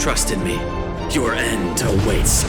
Trust in me. Your end awaits.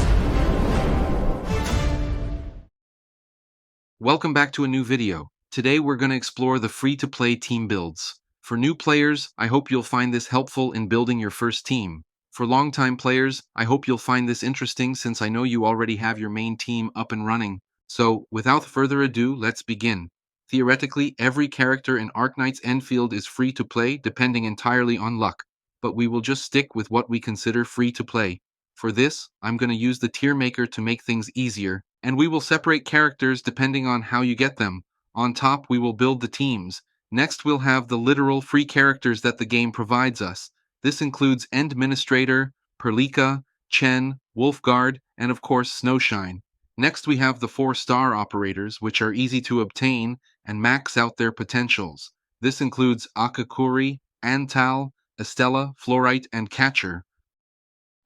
Welcome back to a new video. Today we're going to explore the free-to-play team builds. For new players, I hope you'll find this helpful in building your first team. For long-time players, I hope you'll find this interesting since I know you already have your main team up and running. So, without further ado, let's begin. Theoretically, every character in Arknights Endfield is free to play, depending entirely on luck. But we will just stick with what we consider free to play. For this, I'm going to use the tier maker to make things easier, and we will separate characters depending on how you get them. On top, we will build the teams. Next, we'll have the literal free characters that the game provides us. This includes Endministrator, Perlica, Chen, Wulfguard, and of course Snowshine. Next, we have the 4-star operators, which are easy to obtain and max out their potentials. This includes Akekuri, Antal, Estella, Fluorite, and Catcher.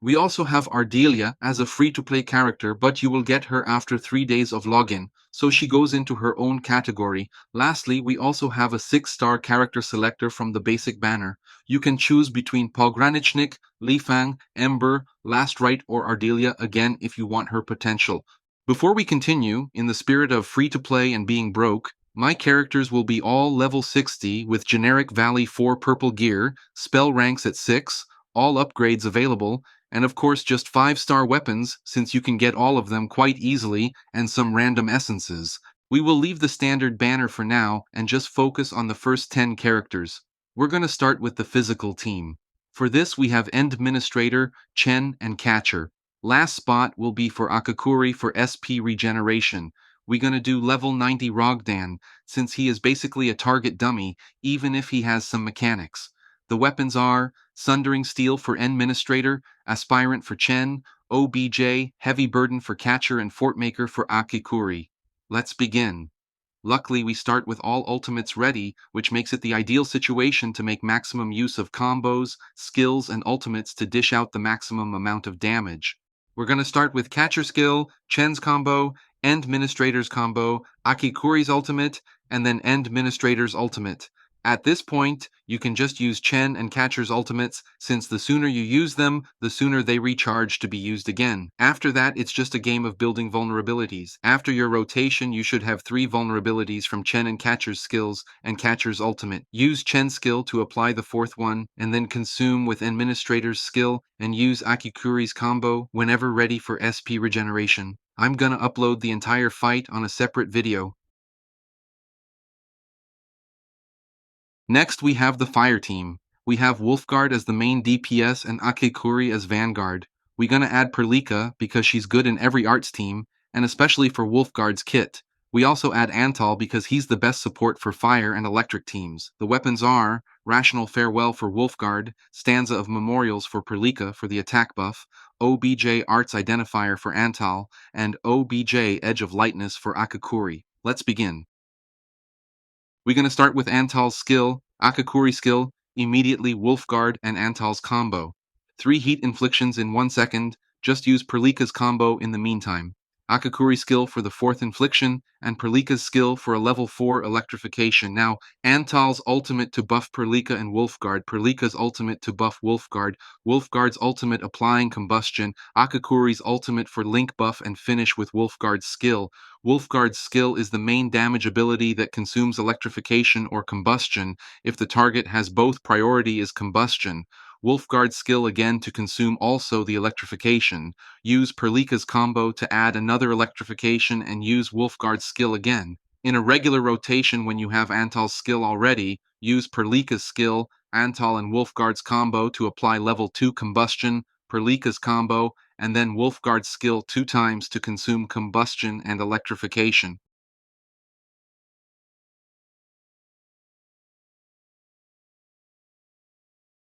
We also have Ardelia as a free-to-play character, but you will get her after 3 days of login, so she goes into her own category. Lastly, we also have a 6-star character selector from the basic banner. You can choose between Pogranichnik, Lifang, Ember, Last Right, or Ardelia again if you want her potential. Before we continue, in the spirit of free-to-play and being broke, my characters will be all level 60 with generic Valley 4 purple gear, spell ranks at 6, all upgrades available, and of course just 5-star weapons since you can get all of them quite easily, and some random essences. We will leave the standard banner for now and just focus on the first 10 characters. We're going to start with the physical team. For this we have Endministrator, Chen, and Catcher. Last spot will be for Akekuri for SP regeneration. We're going to do level 90 Rogdan since he is basically a target dummy even if he has some mechanics. The weapons are Sundering Steel for Endministrator, Aspirant for Chen, OBJ, Heavy Burden for Catcher, and Fortmaker for Akekuri. Let's begin. Luckily, we start with all ultimates ready, which makes it the ideal situation to make maximum use of combos, skills, and ultimates to dish out the maximum amount of damage. We're going to start with Catcher skill, Chen's combo, Endministrator's combo, Akekuri's ultimate, and then Endministrator's ultimate. At this point, you can just use Chen and Catcher's ultimates, since the sooner you use them, the sooner they recharge to be used again. After that, it's just a game of building vulnerabilities. After your rotation, you should have 3 vulnerabilities from Chen and Catcher's skills and Catcher's ultimate. Use Chen's skill to apply the 4th one, and then consume with Administrator's skill, and use Akekuri's combo whenever ready for SP regeneration. I'm gonna upload the entire fight on a separate video. Next, we have the fire team. We have Wulfguard as the main DPS and Akekuri as Vanguard. We're gonna add Perlica because she's good in every arts team, and especially for Wulfguard's kit. We also add Antal because he's the best support for fire and electric teams. The weapons are Rational Farewell for Wulfguard, Stanza of Memorials for Perlica for the attack buff, OBJ Arts Identifier for Antal, and OBJ Edge of Lightness for Akekuri. Let's begin. We're going to start with Antal's skill, Akekuri skill, immediately Wulfguard and Antal's combo. 3 heat inflictions in 1 second, just use Perlica's combo in the meantime. Akekuri skill for the 4th infliction, and Perlica's skill for a level 4 electrification. Now, Antal's ultimate to buff Perlica and Wulfguard, Perlica's ultimate to buff Wulfguard, Wulfguard's ultimate applying combustion, Akekuri's ultimate for link buff and finish with Wulfguard's skill. Wulfguard's skill is the main damage ability that consumes electrification or combustion if the target has both priority is combustion. Wulfguard's skill again to consume also the electrification. Use Perlica's combo to add another electrification and use Wulfguard's skill again. In a regular rotation when you have Antal's skill already, use Perlica's skill, Antal and Wulfguard's combo to apply level 2 combustion, Perlica's combo, and then Wulfguard's skill 2 times to consume combustion and electrification.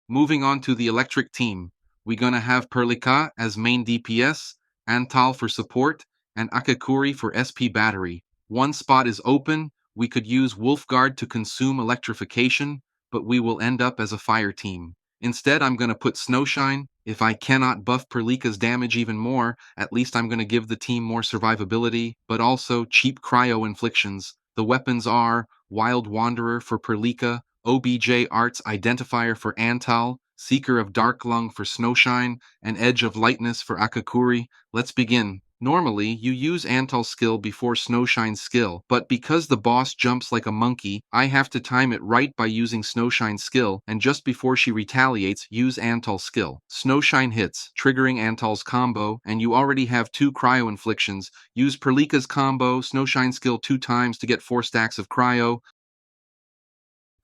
Moving on to the electric team, we're gonna have Perlica as main DPS, Antal for support, and Akekuri for SP battery. 1 spot is open, we could use Wulfguard to consume electrification, but we will end up as a fire team. Instead, I'm gonna put Snowshine. If I cannot buff Perlica's damage even more, at least I'm gonna give the team more survivability, but also cheap cryo inflictions. The weapons are Wild Wanderer for Perlica, OBJ Arts Identifier for Antal, Seeker of Dark Lung for Snowshine, and Edge of Lightness for Akekuri. Let's begin. Normally, you use Antal's skill before Snowshine's skill, but because the boss jumps like a monkey, I have to time it right by using Snowshine's skill, and just before she retaliates, use Antal's skill. Snowshine hits, triggering Antal's combo, and you already have 2 cryo inflictions. Use Perlica's combo, Snowshine skill 2 times to get 4 stacks of cryo,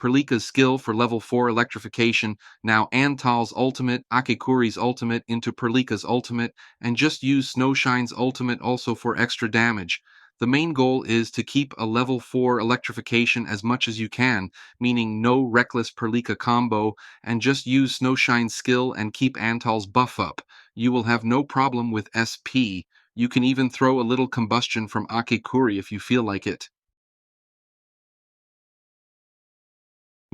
Perlica's skill for level 4 electrification, now Antal's ultimate, Akekuri's ultimate into Perlica's ultimate, and just use Snowshine's ultimate also for extra damage. The main goal is to keep a level 4 electrification as much as you can, meaning no reckless Perlica combo, and just use Snowshine's skill and keep Antal's buff up. You will have no problem with SP. You can even throw a little combustion from Akekuri if you feel like it.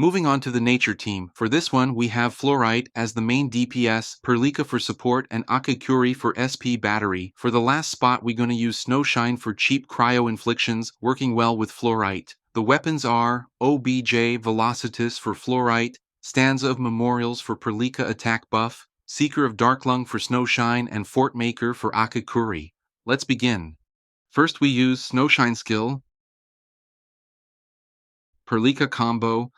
Moving on to the Nature team. For this one, we have Fluorite as the main DPS, Perlica for support, and Akekuri for SP battery. For the last spot, we're going to use Snowshine for cheap cryo inflictions, working well with Fluorite. The weapons are OBJ Velocitus for Fluorite, Stanza of Memorials for Perlica attack buff, Seeker of Darklung for Snowshine, and Fort Maker for Akekuri. Let's begin. First we use Snowshine skill, Perlica combo,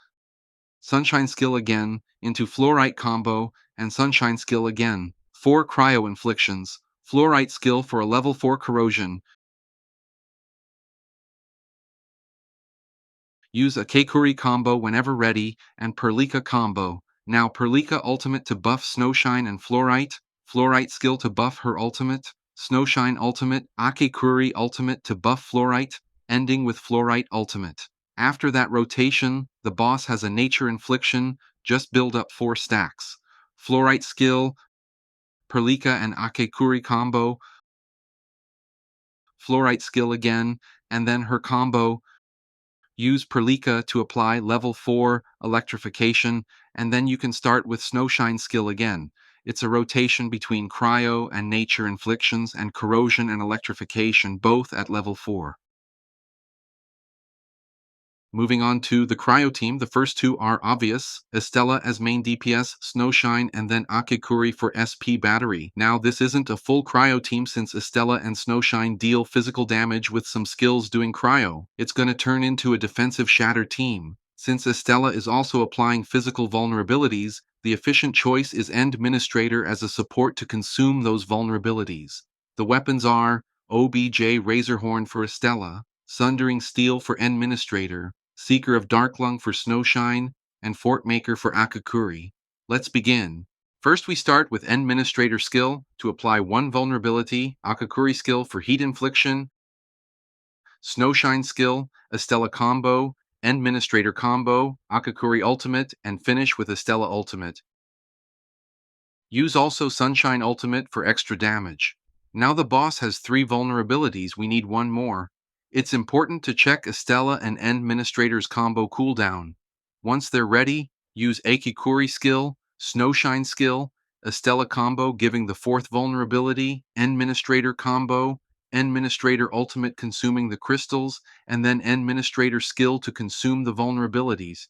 Sunshine skill again, into Fluorite combo, and Sunshine skill again. 4 cryo inflictions. Fluorite skill for a level 4 corrosion. Use Akekuri combo whenever ready, and Perlica combo. Now Perlica ultimate to buff Snowshine and Fluorite. Fluorite skill to buff her ultimate. Snowshine ultimate, Akekuri ultimate to buff Fluorite, ending with Fluorite ultimate. After that rotation, the boss has a nature infliction, just build up 4 stacks. Fluorite skill, Perlica and Akekuri combo, Fluorite skill again, and then her combo. Use Perlica to apply level 4 electrification, and then you can start with Snowshine skill again. It's a rotation between cryo and nature inflictions and corrosion and electrification, both at level 4. Moving on to the cryo team, the first 2 are obvious. Estella as main DPS, Snowshine, and then Akekuri for SP battery. Now this isn't a full cryo team since Estella and Snowshine deal physical damage with some skills doing cryo. It's going to turn into a defensive shatter team. Since Estella is also applying physical vulnerabilities, the efficient choice is Endministrator as a support to consume those vulnerabilities. The weapons are OBJ Razorhorn for Estella, Sundering Steel for Endministrator, Seeker of Darklung for Snowshine, and Fort Maker for Akekuri. Let's begin. First we start with Endministrator skill to apply 1 vulnerability, Akekuri skill for heat infliction, Snowshine skill, Estella combo, Endministrator combo, Akekuri ultimate, and finish with Estella ultimate. Use also Sunshine ultimate for extra damage. Now the boss has 3 vulnerabilities, we need 1 more. It's important to check Estella and Endministrator's combo cooldown. Once they're ready, use Akekuri skill, Snowshine skill, Estella combo giving the 4th vulnerability, Endministrator combo, Endministrator ultimate consuming the crystals, and then Endministrator skill to consume the vulnerabilities.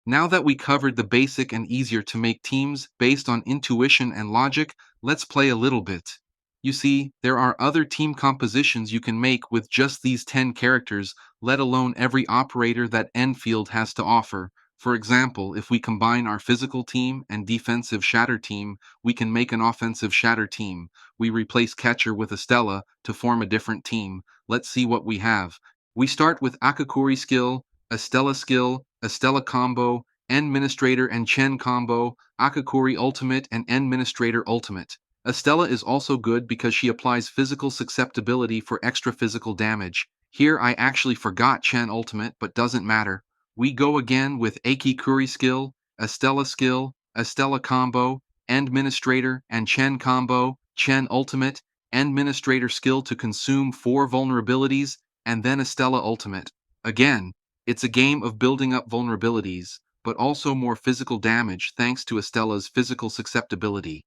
Now that we covered the basic and easier to make teams based on intuition and logic, let's play a little bit. You see, there are other team compositions you can make with just these 10 characters, let alone every operator that Endfield has to offer. For example, if we combine our physical team and defensive shatter team, we can make an offensive shatter team. We replace Catcher with Estella to form a different team. Let's see what we have. We start with Akekuri skill, Estella skill, Estella combo, Endministrator and Chen combo, Akekuri ultimate and Endministrator ultimate. Estella is also good because she applies physical susceptibility for extra physical damage. Here I actually forgot Chen ultimate, but doesn't matter. We go again with Akekuri skill, Estella combo, Endministrator and Chen combo, Chen ultimate, Endministrator skill to consume 4 vulnerabilities, and then Estella ultimate. Again, it's a game of building up vulnerabilities, but also more physical damage thanks to Estella's physical susceptibility.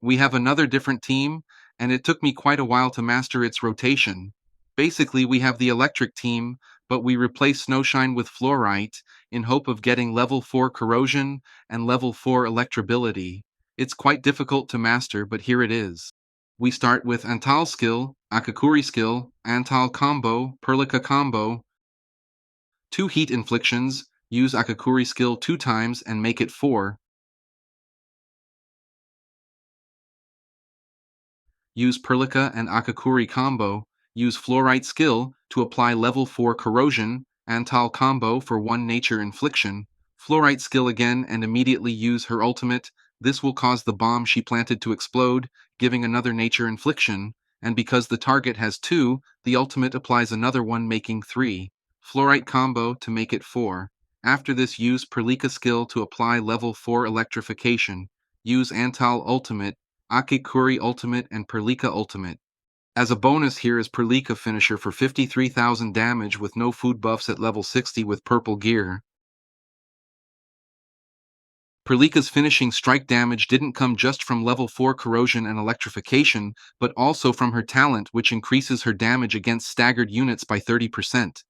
We have another different team, and it took me quite a while to master its rotation. Basically, we have the electric team, but we replace Snowshine with Fluorite in hope of getting level 4 Corrosion and level 4 Electrability. It's quite difficult to master, but here it is. We start with Antal skill, Akekuri skill, Antal combo, Perlica combo, 2 heat inflictions, use Akekuri skill 2 times and make it 4. Use Perlica and Akekuri combo, use Fluorite skill to apply level 4 Corrosion, Antal combo for 1 nature infliction, Fluorite skill again and immediately use her ultimate. This will cause the bomb she planted to explode, giving another nature infliction, and because the target has 2, the ultimate applies another one making 3. Fluorite combo to make it 4. After this, use Perlica skill to apply level 4 Electrification. Use Antal ultimate, Akekuri ultimate, and Perlica ultimate. As a bonus, here is Perlica finisher for 53,000 damage with no food buffs at level 60 with purple gear. Perlica's finishing strike damage didn't come just from level 4 Corrosion and Electrification, but also from her talent, which increases her damage against staggered units by 30%.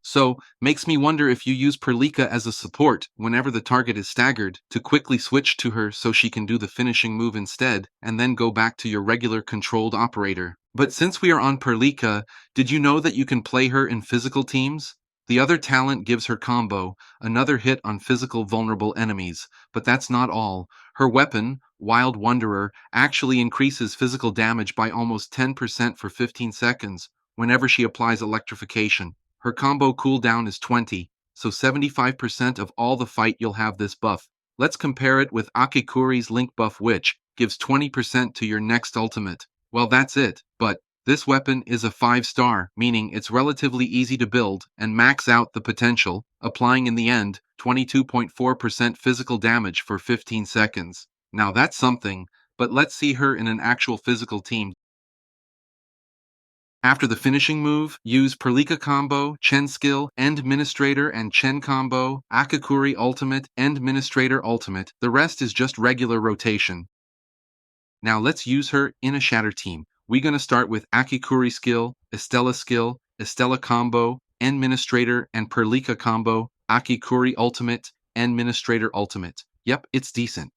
So, makes me wonder if you use Perlica as a support whenever the target is staggered to quickly switch to her so she can do the finishing move instead, and then go back to your regular controlled operator. But since we are on Perlica, did you know that you can play her in physical teams? The other talent gives her combo, another hit on physical vulnerable enemies, but that's not all. Her weapon, Wild Wanderer, actually increases physical damage by almost 10% for 15 seconds whenever she applies Electrification. Her combo cooldown is 20, so 75% of all the fight you'll have this buff. Let's compare it with Akekuri's Link buff, which gives 20% to your next ultimate. Well, that's it, but this weapon is a 5-star, meaning it's relatively easy to build and max out the potential, applying in the end 22.4% physical damage for 15 seconds. Now that's something, but let's see her in an actual physical team. After the finishing move, use Perlica combo, Chen skill, Endministrator, and Chen combo, Akekuri ultimate, Endministrator ultimate. The rest is just regular rotation. Now let's use her in a Shatter team. We're gonna start with Akekuri skill, Estella combo, Endministrator, and Perlica combo, Akekuri ultimate, Endministrator ultimate. Yep, it's decent.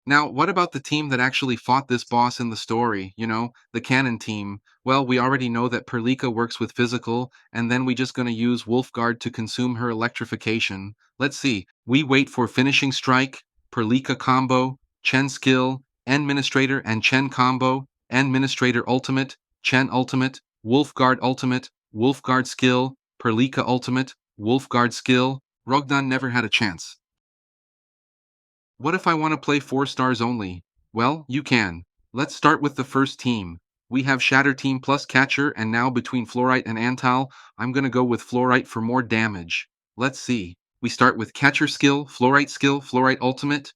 Now, what about the team that actually fought this boss in the story? The canon team. Well, we already know that Perlica works with physical, and then we just gonna use Wulfguard to consume her electrification. Let's see. We wait for finishing strike, Perlica combo, Chen skill, Administrator and Chen combo, Administrator ultimate, Chen ultimate, Wulfguard ultimate, Wulfguard skill, Perlica ultimate, Wulfguard skill. Rogdan never had a chance. What if I want to play 4 stars only? Well, you can. Let's start with the first team. We have Shatter team plus Catcher, and now between Fluorite and Antal, I'm gonna go with Fluorite for more damage. Let's see. We start with Catcher skill, Fluorite ultimate.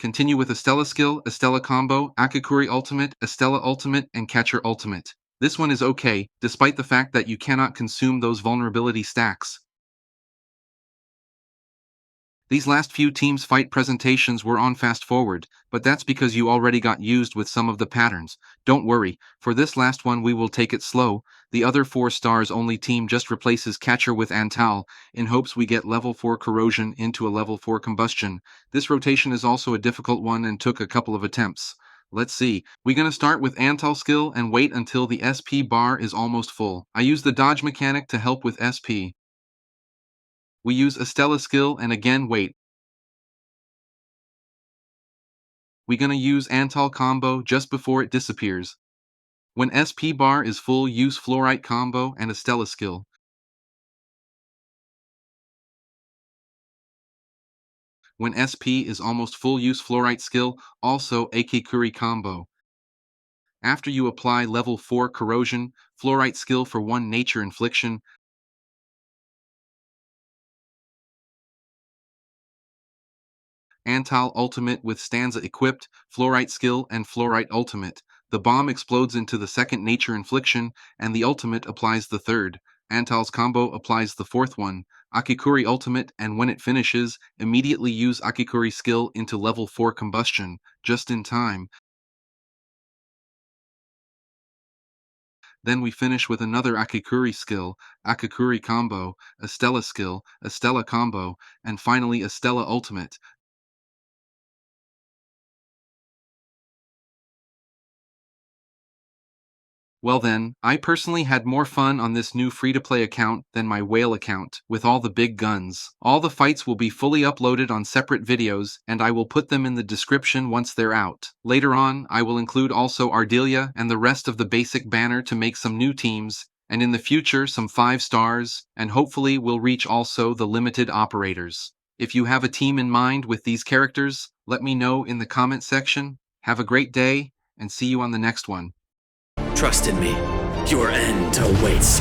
Continue with Estella skill, Estella combo, Akekuri ultimate, Estella ultimate, and Catcher ultimate. This one is okay, despite the fact that you cannot consume those vulnerability stacks. These last few teams fight presentations were on fast forward, but that's because you already got used with some of the patterns. Don't worry, for this last one we will take it slow. The other 4 stars only team just replaces Catcher with Antal, in hopes we get level 4 Corrosion into a level 4 Combustion. This rotation is also a difficult one and took a couple of attempts. Let's see. We're gonna start with Antal skill and wait until the SP bar is almost full. I use the dodge mechanic to help with SP. We use Estella skill and again wait. We're gonna use Antal combo just before it disappears. When SP bar is full, use Fluorite combo and Estella skill. When SP is almost full, use Fluorite skill, also Akekuri combo. After you apply level 4 Corrosion, Fluorite skill for 1 nature infliction, Antal ultimate with stanza equipped, Fluorite skill, and Fluorite ultimate. The bomb explodes into the second nature infliction, and the ultimate applies the third. Antal's combo applies the fourth one. Akekuri ultimate, and when it finishes, immediately use Akekuri skill into level 4 combustion, just in time. Then we finish with another Akekuri skill, Akekuri combo, Estella skill, Estella combo, and finally Estella ultimate. Well then, I personally had more fun on this new free-to-play account than my whale account, with all the big guns. All the fights will be fully uploaded on separate videos, and I will put them in the description once they're out. Later on, I will include also Ardelia and the rest of the basic banner to make some new teams, and in the future some 5 stars, and hopefully we'll reach also the limited operators. If you have a team in mind with these characters, let me know in the comment section. Have a great day, and see you on the next one. Trust in me. Your end awaits.